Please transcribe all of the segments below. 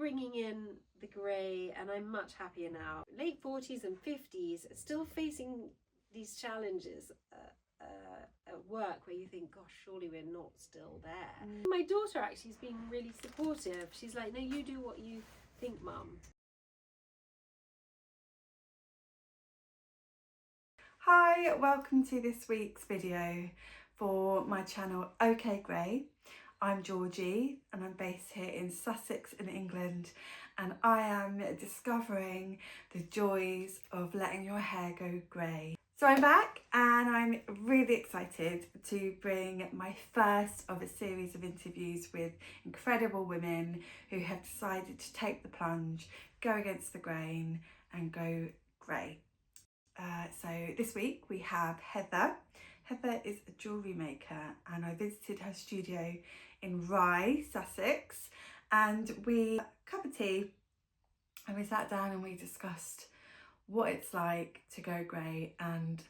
bringing in the grey, and I'm much happier now. Late 40s and 50s, still facing these challenges at work where you think, gosh, surely we're not still there. My daughter actually has been really supportive. She's like, no, you do what you think, Mum. Hi, welcome to this week's video for my channel OK Grey. I'm Georgie and I'm based here in Sussex in England, and I am discovering the joys of letting your hair go grey. So I'm back and I'm really excited to bring my first of a series of interviews with incredible women who have decided to take the plunge, go against the grain and go grey. So this week we have Heather. Heather is a jewellery maker and I visited her studio in Rye, Sussex, and we had a cup of tea and we sat down and we discussed what it's like to go grey. And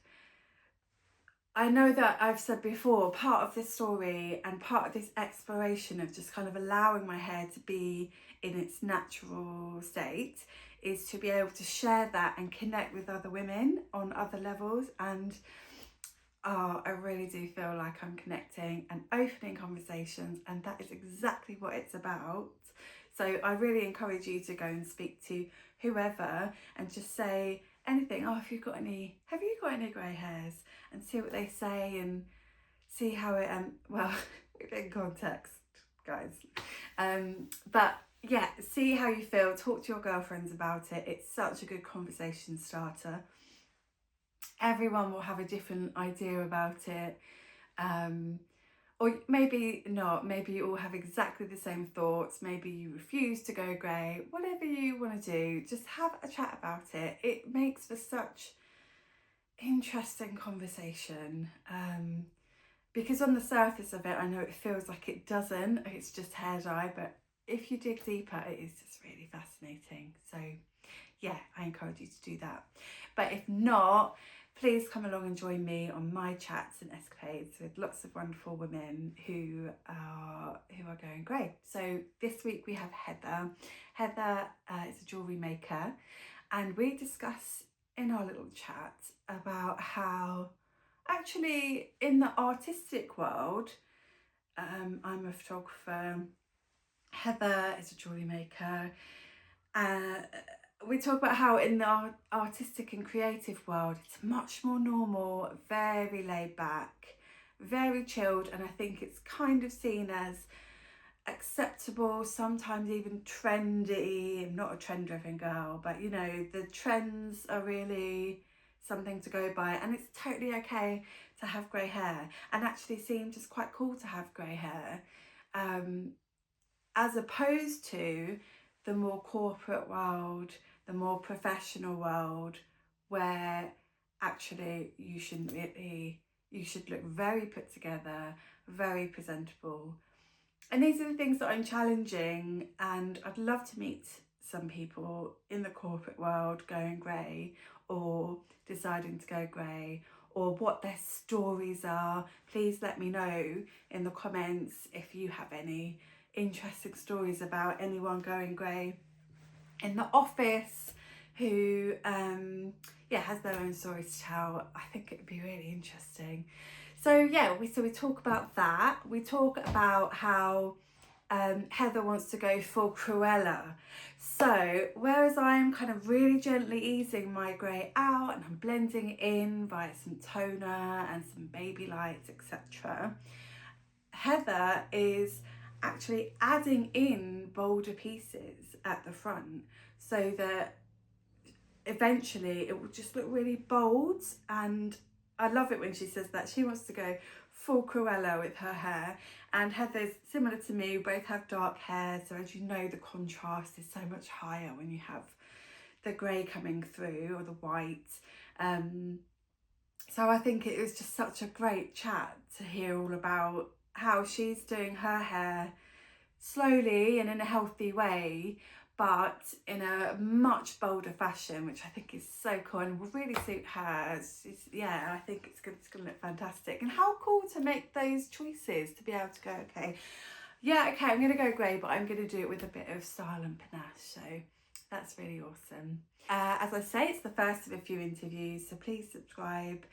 I know that I've said before, part of this story and part of this exploration of just kind of allowing my hair to be in its natural state is to be able to share that and connect with other women on other levels. And I really do feel like I'm connecting and opening conversations, and that is exactly what it's about. So I really encourage you to go and speak to whoever and just say anything. Oh, have you got any grey hairs? And see what they say and see how it well, in context, guys. But yeah, see how you feel, talk to your girlfriends about it. It's such a good conversation starter. Everyone will have a different idea about it, or maybe not, maybe you all have exactly the same thoughts, maybe you refuse to go grey. Whatever you want to do, just have a chat about it. It makes for such interesting conversation, because on the surface of it I know it feels like it doesn't, it's just hair dye, but if you dig deeper it is just really fascinating. So yeah, I encourage you to do that. But if not, please come along and join me on my chats and escapades with lots of wonderful women who are going grey. So this week we have Heather. Heather is a jewellery maker, and we discuss in our little chat about how actually in the artistic world, I'm a photographer, Heather is a jewellery maker, we talk about how in the artistic and creative world it's much more normal, very laid back, very chilled, and I think it's kind of seen as acceptable, sometimes even trendy. I'm not a trend driven girl, but you know, the trends are really something to go by, and it's totally okay to have grey hair, and actually seemed just quite cool to have grey hair, as opposed to the more corporate world, the more professional world, where actually you shouldn't really, you should look very put together, very presentable. And these are the things that I'm challenging, and I'd love to meet some people in the corporate world going grey or deciding to go grey, or what their stories are. Please let me know in the comments if you have any interesting stories about anyone going grey in the office who has their own stories to tell. I think it would be really interesting. So yeah, we talk about that. We talk about how Heather wants to go for Cruella. So whereas I'm kind of really gently easing my grey out and I'm blending it in via some toner and some baby lights, etc., Heather is actually adding in bolder pieces at the front so that eventually it will just look really bold. And I love it when she says that she wants to go full Cruella with her hair. And Heather's similar to me, we both have dark hair, so as you know, the contrast is so much higher when you have the grey coming through or the white. So I think it was just such a great chat to hear all about how she's doing her hair slowly and in a healthy way, but in a much bolder fashion, which I think is so cool and will really suit her. Yeah, I think it's going to look fantastic. And how cool to make those choices, to be able to go, okay, Yeah, okay, I'm going to go grey, but I'm going to do it with a bit of style and panache, so that's really awesome. As I say, it's the first of a few interviews, so please subscribe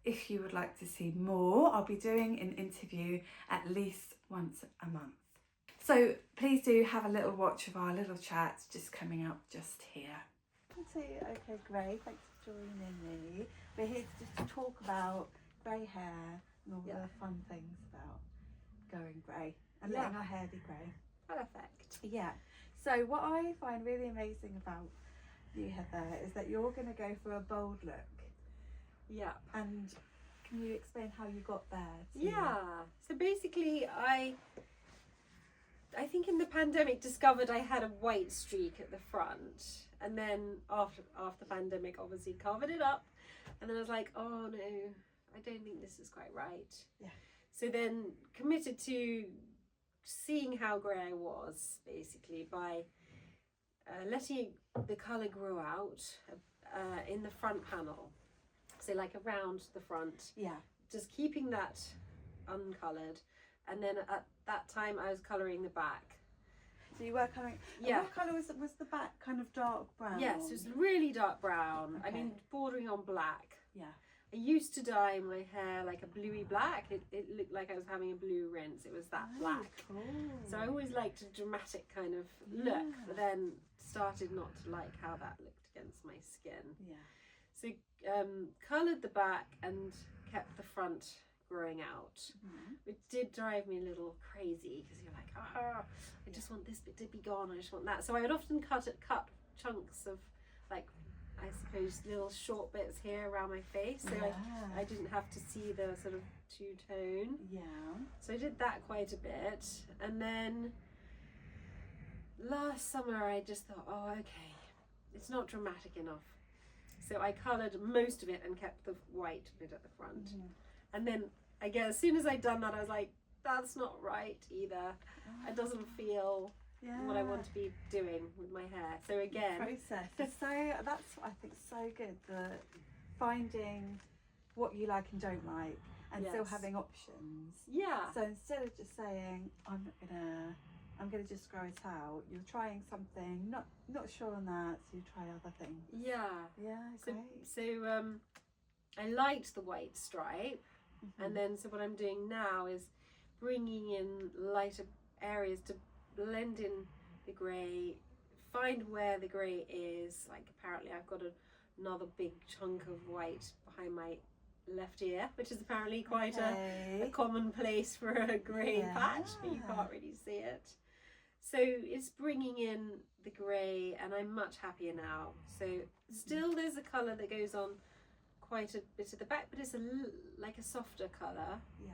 if you would like to see more. I'll be doing an interview at least once a month. So please do have a little watch of our little chat just coming up just here. Okay, grey, thanks for joining me. We're here just to talk about grey hair and all the fun things about going grey and letting our hair be grey. Perfect. Yeah. So what I find really amazing about you, Heather, is that you're going to go for a bold look. Yeah. And can you explain how you got there? Yeah. So basically, I think in the pandemic discovered I had a white streak at the front, and then after the pandemic, obviously covered it up, and then I was like, oh no, I don't think this is quite right. Yeah. So then committed to seeing how grey I was, basically by letting the colour grow out in the front panel, so like around the front. Yeah. Just keeping that uncoloured, and then at that time I was colouring the back. So you were colouring. Yeah. What colour was the back? Kind of dark brown. Yes, it was really dark brown. Okay. I mean, bordering on black. Yeah. I used to dye my hair like a bluey black. It looked like I was having a blue rinse. It was that black. Cool. So I always liked a dramatic kind of look, but then started not to like how that looked against my skin. Yeah. So coloured the back and kept the front growing out, which did drive me a little crazy because you're like, I just want this bit to be gone, I just want that. So I would often cut chunks of, like, I suppose little short bits here around my face, so I didn't have to see the sort of two-tone. Yeah. So I did that quite a bit, and then last summer I just thought, oh okay, it's not dramatic enough. So I coloured most of it and kept the white bit at the front. And then I guess as soon as I'd done that, I was like, that's not right either. It doesn't feel what I want to be doing with my hair. So again, process. So that's what I think so good, the finding what you like and don't like, and still having options. Yeah. So instead of just saying I'm gonna just grow it out, you're trying something, not sure on that, so you try other things. Yeah. Yeah. So Great. I liked the white stripe, and then so what I'm doing now is bringing in lighter areas to blend in the grey, find where the grey is. Like apparently I've got another big chunk of white behind my left ear, which is apparently quite a common place for a grey patch, but you can't really see it. So it's bringing in the grey, and I'm much happier now. So still there's a colour that goes on quite a bit at the back, but it's like a softer colour. Yeah.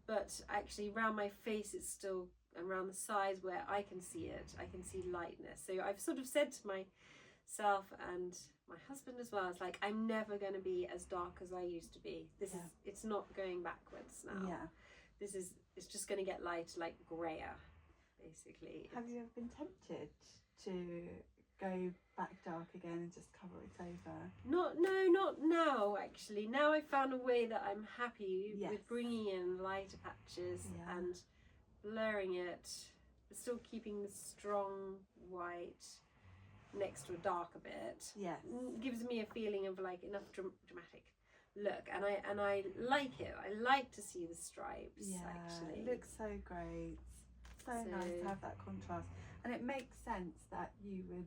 But actually around my face it's still, around the sides where I can see it, I can see lightness. So I've sort of said to myself and my husband as well, it's like, I'm never going to be as dark as I used to be. It's not going backwards now. Yeah. It's just going to get lighter, like grayer, basically. Have you ever been tempted to go back dark again and just cover it over? Not now actually. Now I've found a way that I'm happy with bringing in lighter patches and blurring it, but still keeping the strong white next to a darker bit. Yes. Gives me a feeling of like enough dramatic look, and I like it. I like to see the stripes. Actually, it looks so great. So nice to have that contrast, and it makes sense that you would,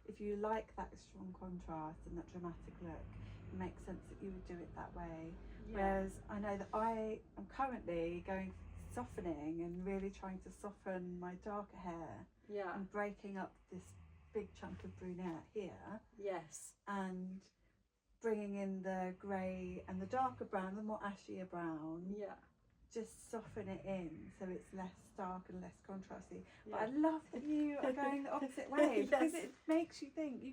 if you like that strong contrast and that dramatic look, it makes sense that you would do it that way. Whereas I know that I am currently going softening and really trying to soften my darker hair and breaking up this big chunk of brunette here. Yes. And bringing in the grey and the darker brown, the more ashier brown. Yeah. Just soften it in so it's less stark and less contrasty. But I love that you are going the opposite way, because it makes you think you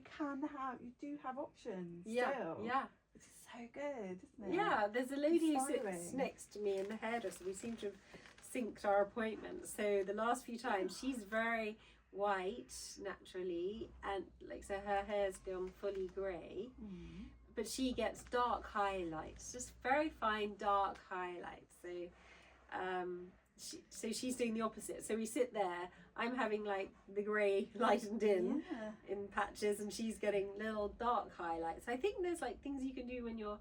do have options still. Yeah. Which is so good, isn't it? Yeah, there's a lady who sits next to me in the hairdresser. We seem to have synced our appointments. So the last few times, she's very white naturally, and like, so her hair's gone fully grey. But she gets dark highlights, just very fine dark highlights. So so she's doing the opposite. So we sit there, I'm having like the grey lightened in patches, and she's getting little dark highlights. I think there's like things you can do when you're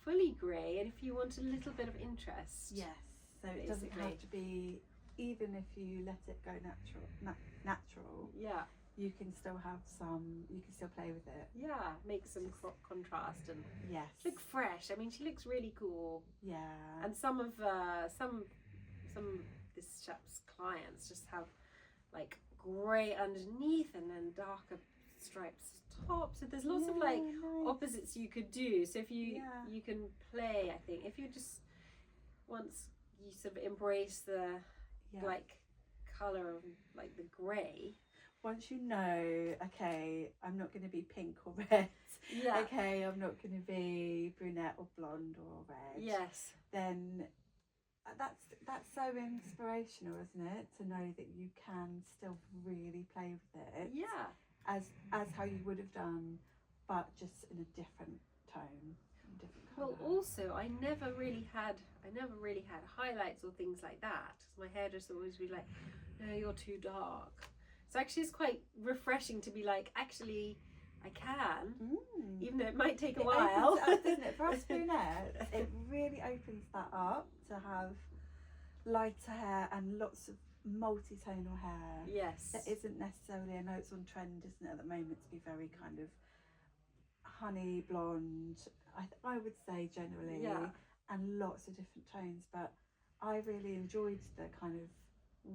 fully grey, and if you want a little bit of interest. Yes, so it doesn't have to be, even if you let it go natural. Yeah. You can still have some, you can still play with it. Yeah, make some contrast and look fresh. I mean, she looks really cool. Yeah. And some of this chap's clients just have like grey underneath and then darker stripes top. So there's lots of like opposites you could do. So if you can play, I think, if you just once you sort of embrace the like colour of like the grey. Once you know, okay, I'm not going to be pink or red. Yeah. Okay, I'm not going to be brunette or blonde or red. Yes. Then that's so inspirational, isn't it? To know that you can still really play with it. Yeah. As how you would have done, but just in a different tone, different colour. Well, also, I never really had highlights or things like that. My hairdresser always be like, "No, you're too dark." So actually it's quite refreshing to be like, actually, I can, even though it might take a while. It opens up, doesn't it? For us brunettes, it really opens that up to have lighter hair and lots of multi-tonal hair. Yes. That isn't necessarily, I know it's on trend, isn't it, at the moment, to be very kind of honey blonde, I would say generally, and lots of different tones, but I really enjoyed the kind of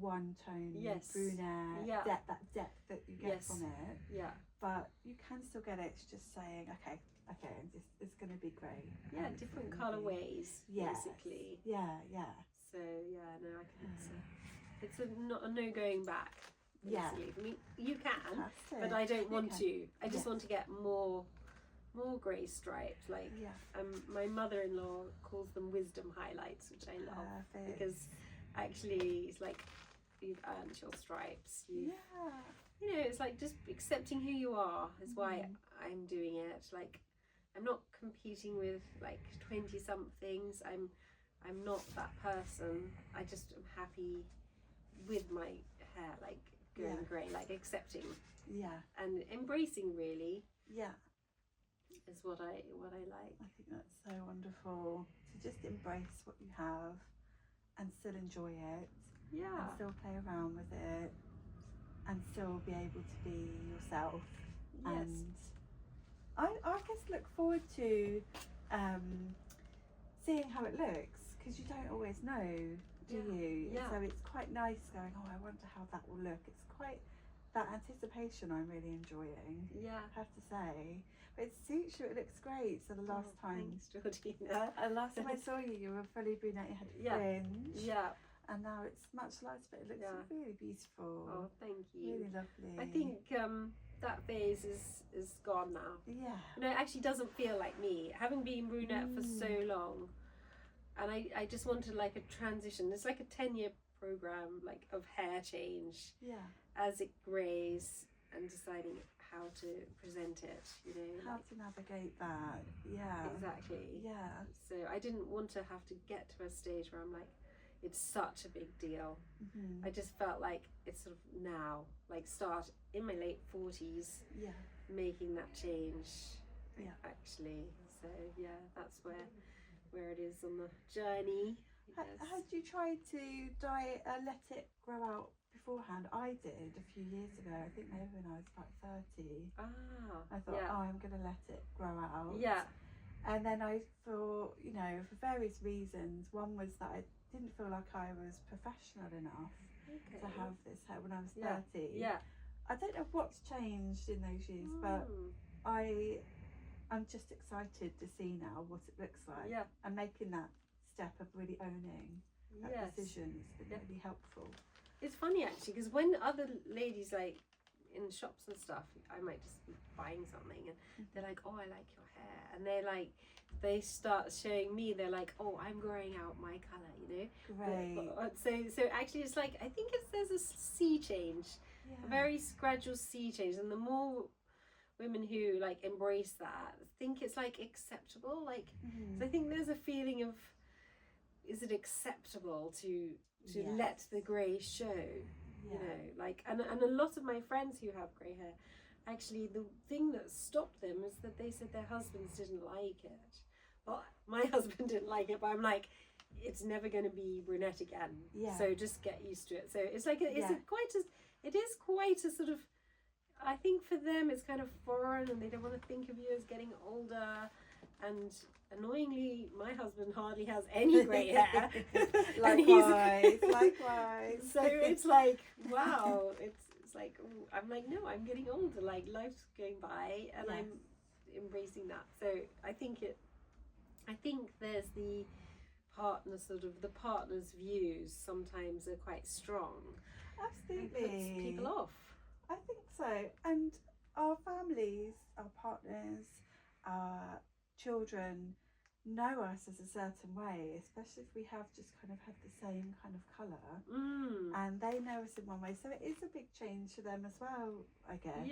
one tone brunette, that depth that you get from it. Yeah. But you can still get it. It's just saying, okay, it's going to be great. Yeah, different colourways, basically. Yeah. So no, I can. It's not a no going back. Basically. I mean, you can, but I don't want to. I just want to get more grey stripes. Like, my mother-in-law calls them wisdom highlights, which I love because actually it's like you've earned your stripes. You know, it's like just accepting who you are is why I'm doing it. Like, I'm not competing with like 20 somethings. I'm not that person. I just am happy with my hair like going grey, like accepting and embracing really is what I like. I think that's so wonderful to just embrace what you have and still enjoy it, and still play around with it, and still be able to be yourself. And I just look forward to seeing how it looks, because you don't always know, do you? So it's quite nice going, oh, I wonder how that will look. It's quite that anticipation I'm really enjoying, I have to say. But it suits you, it looks great. So the last time, thanks, Georgina. last time I saw you, you were fully brunette, you had fringe. And now it's much lighter, but it looks really beautiful. Oh, thank you. Really lovely. I think that phase is gone now. Yeah. No, it actually doesn't feel like me. Having been brunette for so long, and I just wanted like a transition. It's like a 10-year program, like of hair change. As it greys and deciding how to present it, you know. How to navigate that. Exactly. So I didn't want to have to get to a stage where I'm like, it's such a big deal. I just felt like it's sort of now, like start in my late 40s, making that change. Actually, so that's where it is on the journey. Had you tried to dye, let it grow out beforehand? I did a few years ago. I think maybe when I was about 30. I thought, I'm going to let it grow out. And then I thought, you know, for various reasons. One was that I didn't feel like I was professional enough to have this hair when I was 30. I don't know what's changed in those years, but I'm just excited to see now what it looks like. And making that step of really owning that decision has been really helpful. It's funny actually, because when other ladies like in shops and stuff, I might just be buying something and they're like, oh, I like your hair, and they start showing me, they're like, oh, I'm growing out my colour, you know. Great. So actually it's like, I think there's a sea change, a very gradual sea change, and the more women who like embrace that think it's like acceptable, like so I think there's a feeling of, is it acceptable to to let the grey show. You know, like, and a lot of my friends who have grey hair, actually the thing that stopped them is that they said their husbands didn't like it. Well, my husband didn't like it, but I'm like, it's never going to be brunette again. So just get used to it. So it's like it is quite a sort of, I think for them it's kind of foreign, and they don't want to think of you as getting older. And annoyingly, my husband hardly has any grey hair. Likewise. So it's like, wow, it's like, ooh, I'm like, no, I'm getting older. Like, life's going by, and I'm embracing that. So I think there's the partner's views sometimes are quite strong. Absolutely. And puts people off. I think so. And our families, our partners, our children know us as a certain way, especially if we have just kind of had the same kind of colour, and they know us in one way, so it is a big change for them as well, I guess.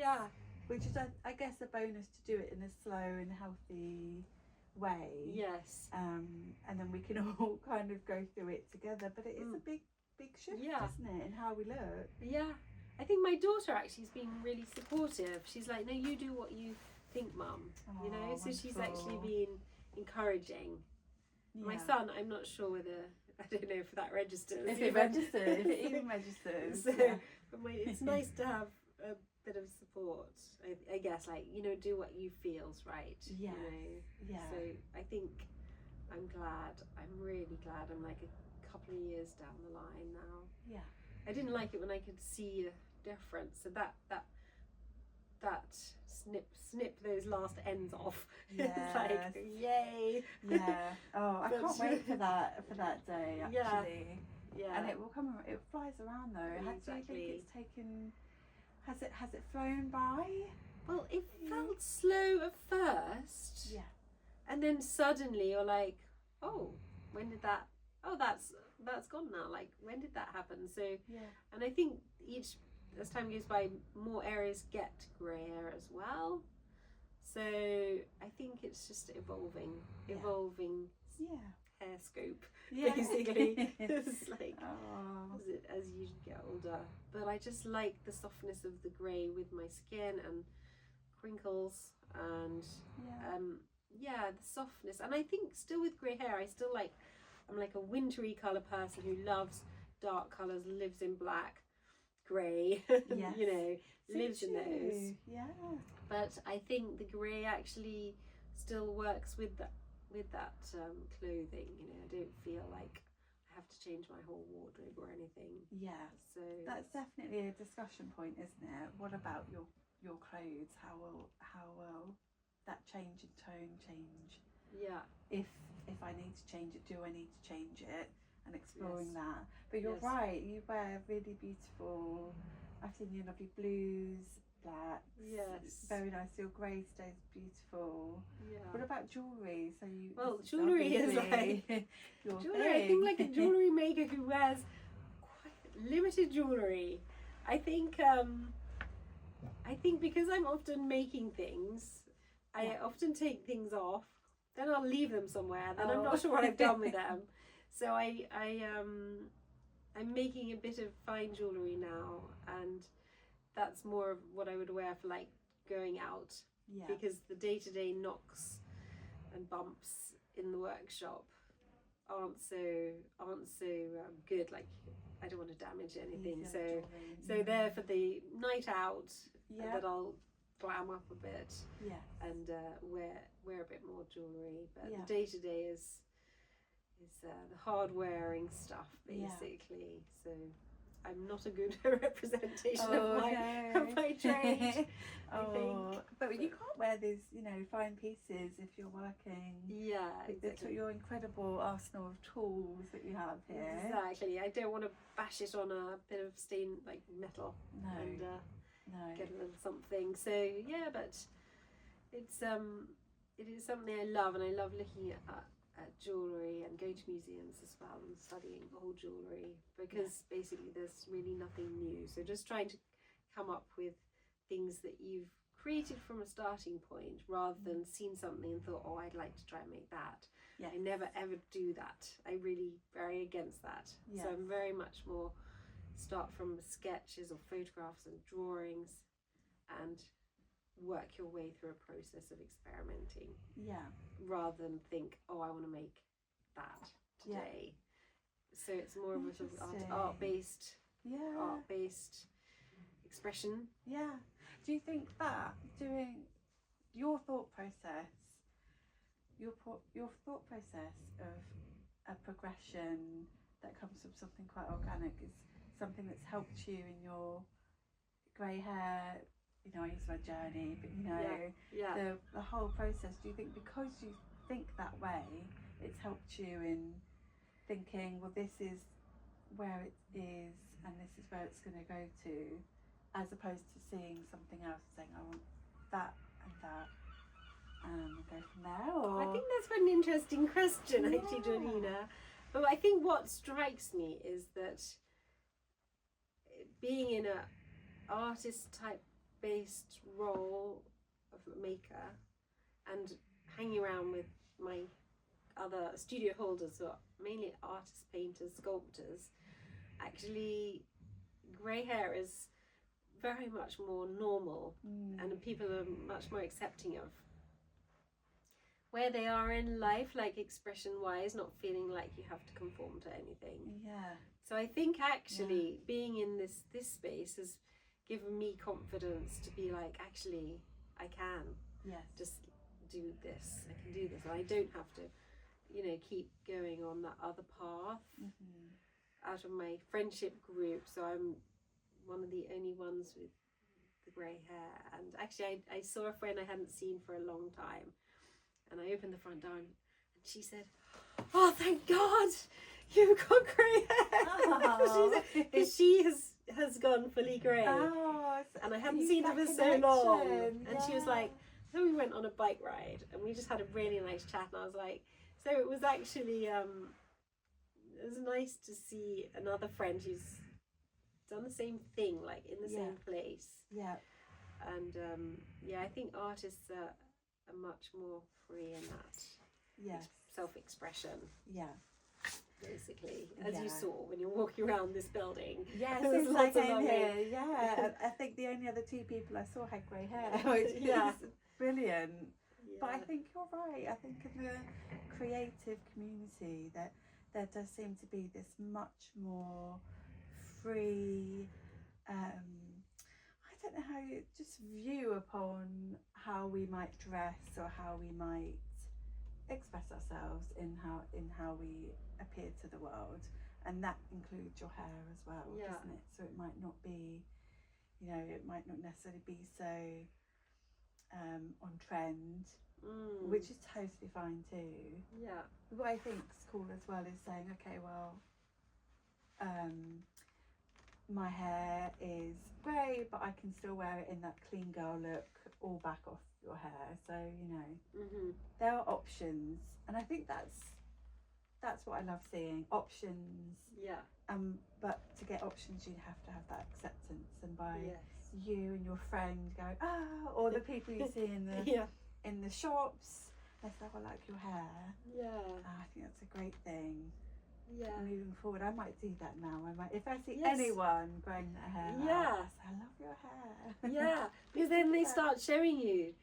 Which is I guess a bonus to do it in a slow and healthy way. And then we can all kind of go through it together, but it is a big shift, isn't it, in how we look. I think my daughter actually has been really supportive. She's like, no, you do what you think, Mum. You know, so wonderful. she's actually been encouraging. My son, I'm not sure whether, I don't know if that registers. If it even registers. So, but it's nice to have a bit of support, I guess, like, you know, do what you feel's right. You know? So I think I'm really glad I'm like a couple of years down the line now. I didn't like it when I could see a difference, so that snip those last ends off. It's like, yay. I can't wait for that day, actually. And it will come, it flies around though. Exactly. Do you think it's taken, has it flown by? Well, it felt slow at first, and then suddenly you're like, oh, when did that, oh, that's gone now, like, when did that happen? So and I think as time goes by, more areas get grey hair as well. So I think it's just evolving hair scope, basically. It's like, as you get older. But I just like the softness of the grey with my skin and crinkles and the softness. And I think still with grey hair, I'm like a wintry colour person who loves dark colours, lives in black, grey, you know, lives in those. But I think the grey actually still works with that clothing. You know, I don't feel like I have to change my whole wardrobe or anything. So that's definitely a discussion point, isn't it? What about your clothes? How will that change in tone change? If I need to change it, do I need to change it? And exploring that. But you're right, you wear really beautiful, I've seen your lovely blues, blacks, very nice, your grey stays beautiful. What about jewellery? So jewellery is like your jewellery, thing. I think like a jewellery maker who wears quite limited jewellery. I think because I'm often making thing, I often take things off, then I'll leave them somewhere, then I'm not sure what I've done with them. So I'm making a bit of fine jewellery now, and that's more of what I would wear for like going out, because the day-to-day knocks and bumps in the workshop aren't so good. Like, I don't want to damage anything, so they're for the night out that I'll glam up a bit and wear a bit more jewellery, but the day-to-day is the hard wearing stuff, basically. So I'm not a good representation of my trade. I think. But you can't wear these, you know, fine pieces if you're working. Exactly. Your incredible arsenal of tools that you have here. Exactly. I don't want to bash it on a bit of stained like metal and get a little something. So but it is something I love, and I love looking at jewellery and going to museums as well and studying old jewellery, because basically there's really nothing new. So just trying to come up with things that you've created from a starting point, rather than seen something and thought, oh, I'd like to try and make that. I never ever do that. I really very against that. Yes. So I'm very much more start from sketches or photographs and drawings and work your way through a process of experimenting. Yeah. Rather than think, oh, I want to make that today. So it's more of a sort of art-based expression. Yeah. Do you think that doing your thought process of a progression that comes from something quite organic is something that's helped you in your grey hair? You know, I use my journey, but you know, the whole process. Do you think because you think that way, it's helped you in thinking, well, this is where it is and this is where it's going to go to, as opposed to seeing something else, saying, I want that and that, and go from there? Or... I think that's an interesting question, actually, Janina. But I think what strikes me is that being in an artist type based role of a maker and hanging around with my other studio holders who are mainly artists, painters, sculptors, actually grey hair is very much more normal and people are much more accepting of where they are in life, like expression wise, not feeling like you have to conform to anything. So I think actually being in this space has given me confidence to be like, actually I can just do this, I can do this, and I don't have to, you know, keep going on that other path out of my friendship group. So I'm one of the only ones with the grey hair, and actually I saw a friend I hadn't seen for a long time, and I opened the front door and she said, oh, thank God you've got grey hair. Because she has gone fully grey. And I hadn't seen her for so long. And she was like, then we went on a bike ride and we just had a really nice chat, and I was like, so it was actually it was nice to see another friend who's done the same thing, like in the same place. And I think artists are much more free in that self-expression. Basically, as you saw when you're walking around this building. Since I came here, I think the only other two people I saw had grey hair, which is brilliant. But I think you're right. I think in the creative community that there does seem to be this much more free, I don't know how you just view upon how we might dress or how we might express ourselves in how we appear to the world, and that includes your hair as well, doesn't it? So it might not be, you know, it might not necessarily be so on trend, which is totally fine too. What I think's cool as well is saying, okay, well, my hair is grey, but I can still wear it in that clean girl look, all back off your hair. So, you know, there are options, and I think that's what I love seeing, options. But to get options, you have to have that acceptance, and by you and your friend going, or the people you see in the in the shops, they say, I like your hair. I think that's a great thing. Moving forward, I might do that now. I might, if I see anyone growing their hair out, I love your hair. Because then they start showing you.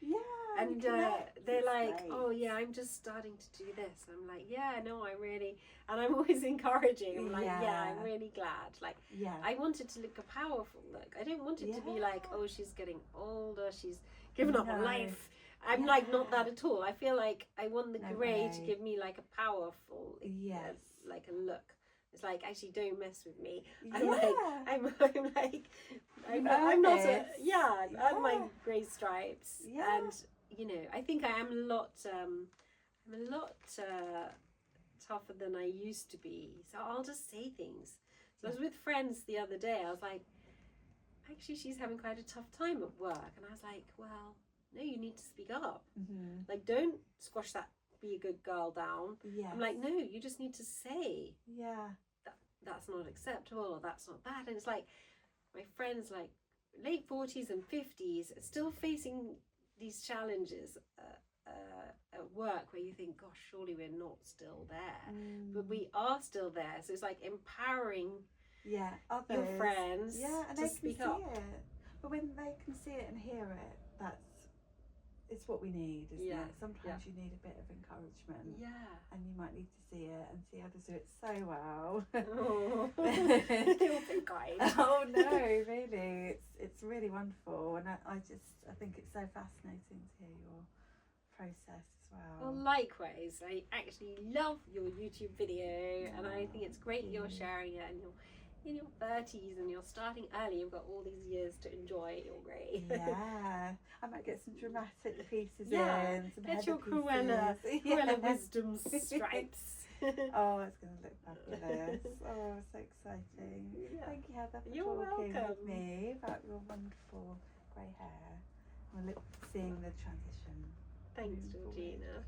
And they're like, great. Oh yeah, I'm just starting to do this. I'm like, no, I really, and I'm always encouraging. I'm like, I'm really glad. Like, I want it to look a powerful look. I don't want it to be like, oh, she's getting older, she's given up on life. I'm like, not that at all. I feel like I want the grey to give me like a powerful, like a look. It's like, actually, don't mess with me. I'm not I have my grey stripes, and you know, I think I am a lot tougher than I used to be. So I'll just say things. So I was with friends the other day. I was like, actually, she's having quite a tough time at work, and I was like, well, no, you need to speak up. Like, don't squash that be a good girl down. I'm like, no, you just need to say that's not acceptable, or that's not that. And it's like, my friends like late 40s and 50s are still facing these challenges at work where you think, gosh, surely we're not still there, but we are still there. So it's like empowering others, your friends and to they speak can see up. it. But when they can see it and hear it, it's what we need, isn't it? Sometimes you need a bit of encouragement. And you might need to see it and see others do it so well. Oh, you're so kind. Oh no, really, it's really wonderful, and I think it's so fascinating to hear your process as well. Well, likewise, I actually love your YouTube video, and I think it's great that you're sharing it, and you're in your 30s and you're starting early. You've got all these years to enjoy your grey. I might get some dramatic pieces in. Some get your cruella wisdom stripes. Oh, it's going to look fabulous. Oh, so exciting. Thank you, Heather, for talking with me about your wonderful grey hair. I look forward to seeing the transition. Thanks, Georgina.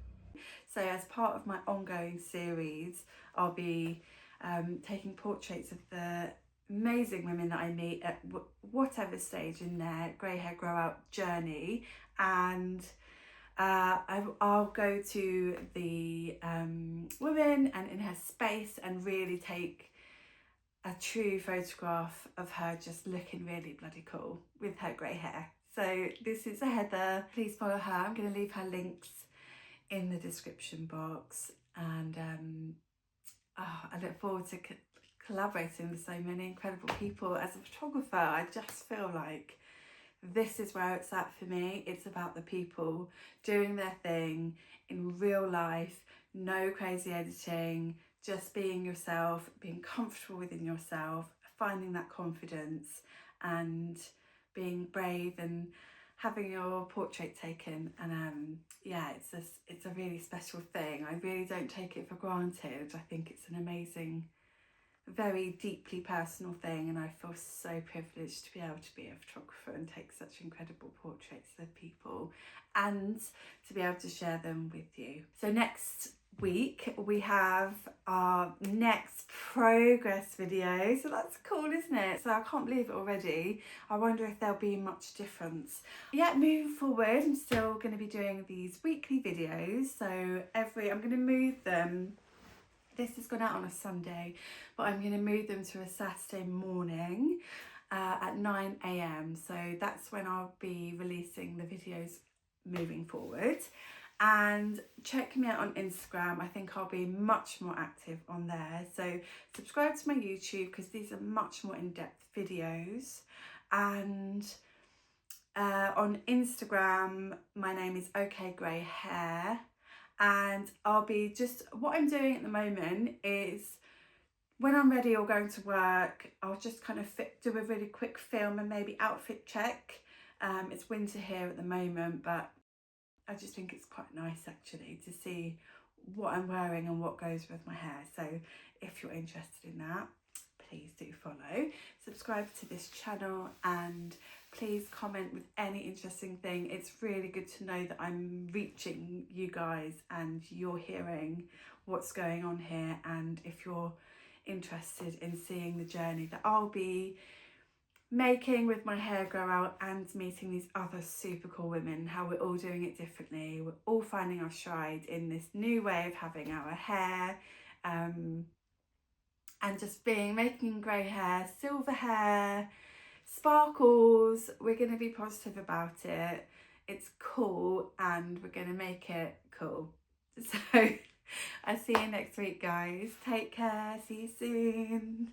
So as part of my ongoing series, I'll be taking portraits of the amazing women that I meet at whatever stage in their grey hair grow out journey, and I'll go to the woman and in her space and really take a true photograph of her just looking really bloody cool with her grey hair. So this is Heather. Please follow her. I'm going to leave her links in the description box, and I look forward to collaborating with so many incredible people. As a photographer, I just feel like this is where it's at for me. It's about the people doing their thing in real life, no crazy editing, just being yourself, being comfortable within yourself, finding that confidence and being brave and having your portrait taken. And it's a really special thing. I really don't take it for granted. I think it's an amazing, very deeply personal thing, and I feel so privileged to be able to be a photographer and take such incredible portraits of people and to be able to share them with you. So next week we have our next progress video, so that's cool, isn't it? So I can't believe it already. I wonder if there'll be much difference. Moving forward, I'm still going to be doing these weekly videos, so I'm going to move them. This has gone out on a Sunday, but I'm going to move them to a Saturday morning at 9 AM. So that's when I'll be releasing the videos moving forward. And check me out on Instagram. I think I'll be much more active on there. So subscribe to my YouTube because these are much more in-depth videos. And on Instagram, my name is OK Grey Hair. And I'll be what I'm doing at the moment is when I'm ready or going to work, I'll just kind of do a really quick film and maybe outfit check. It's winter here at the moment, but I just think it's quite nice actually to see what I'm wearing and what goes with my hair. So if you're interested in that, please do follow, subscribe to this channel, and please comment with any interesting thing. It's really good to know that I'm reaching you guys and you're hearing what's going on here, and if you're interested in seeing the journey that I'll be making with my hair grow out and meeting these other super cool women, how we're all doing it differently, we're all finding our stride in this new way of having our hair, and just making grey hair, silver hair, sparkles. We're going to be positive about it. It's cool and we're going to make it cool. So I'll see you next week, guys. Take care. See you soon.